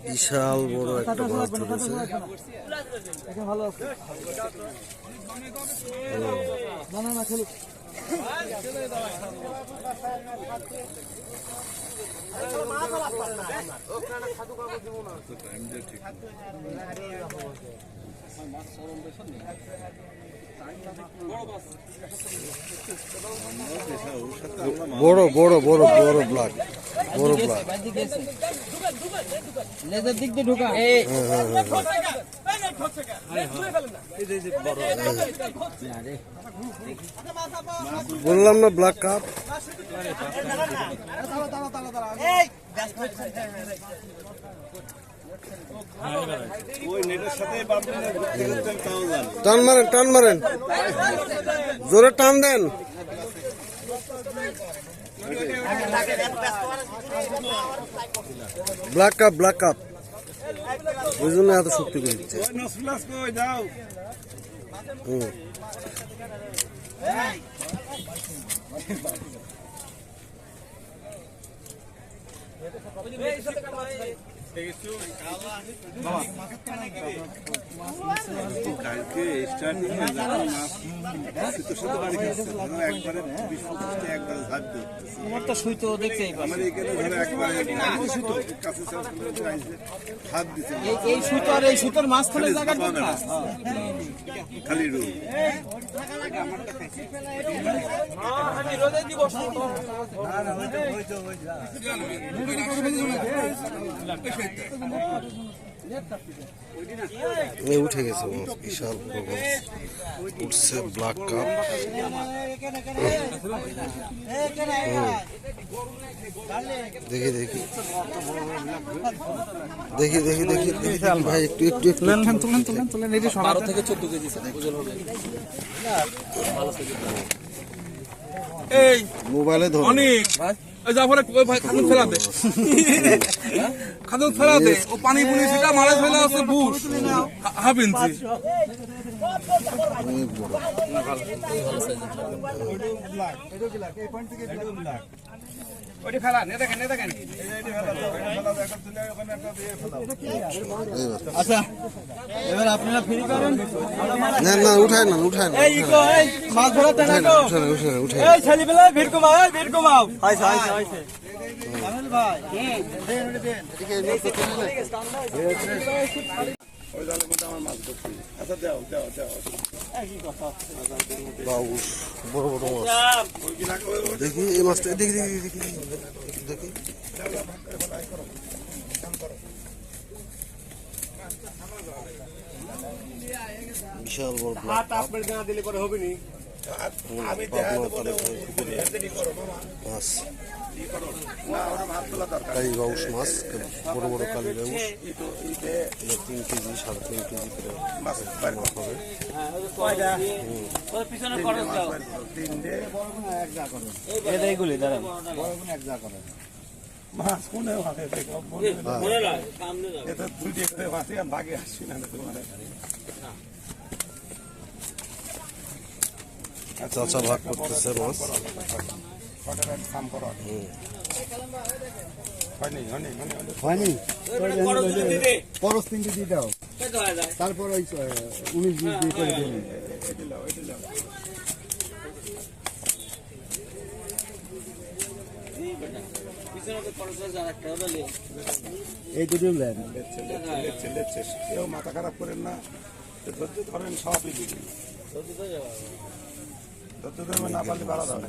বিশাল বড় একটা মাছ ধরেছে। বড় বড় বড় বড় ব্লাক, বড় ব্লাক লেজার দিক দিয়ে ঢোকা। বললাম না ব্ল্যাক কাপ। টান মারেন, টান মারেন, জোরে টান দেন। ব্ল্যাক কাপ, ব্ল্যাক কাপ, ওই জন্য এত শক্তি করে দিচ্ছে। সুইতো দেখছে এই সুতো আর এই সুতোর মাঝখানে জায়গা খালি রুই উঠে গেছে বিশাল উঠছে ব্ল্যাক কাপ। দেখি দেখি দেখি দেখি দেখি ভাই, একটু একটু তুলেন তুলেন তুলেন তুলেন। এটি 12 থেকে 14 কেজি এই মোবাইলে ধর অনেক জাফরে ভাই খাদুন ফেলা দে, খাদুন ফেলা দে। ও পানি পুনি সেটা মারা ফেলা আছে বুশ হাফ ইঞ্চি। আচ্ছা এবার আপনারা ফ্রি করেন। না না উঠায় না, উঠায় না, মাছ ধরাতে না তো উঠে এই ছেলেবেলা ভিড় কমাও, এই ভিড় কমাও। আইছে আইছে আইছে আমিল ভাই দেন দেন এদিকে ওই জালের মধ্যে আমার মাছ ধরছি। আচ্ছা দাও দাও দাও। বাউস বড় বড় মাছ। দেখি এই মাছটা, দেখি দেখি দেখি দেখি বিশাল বড় ব্ল্যাক কাপ। দিলে পরে হবে নি। আমি মাছ কালী বাউস মাছ, বড় বড় কালী বাউস। 3 কেজি 3.5 কেজি করে মাছ হবে। এইগুলি দাঁড়ান এক যা করেন মাছ কোনে ভাগে এটা দুইটা করে মাছে ভাগে আসছি না তোমার। চাচা ভাগ করতেছে মাছ। হয়নি পরশ 3 দিয়ে দাও, তারপর ওই 19 দিয়ে করে দেবেন। এই দুটো নেন। কেউ মাথা খারাপ করেন না, ধৈর্য ধরেন, সবই দিবেন। ধৈর্য ধরবেন না পারলে বাড়া দাও।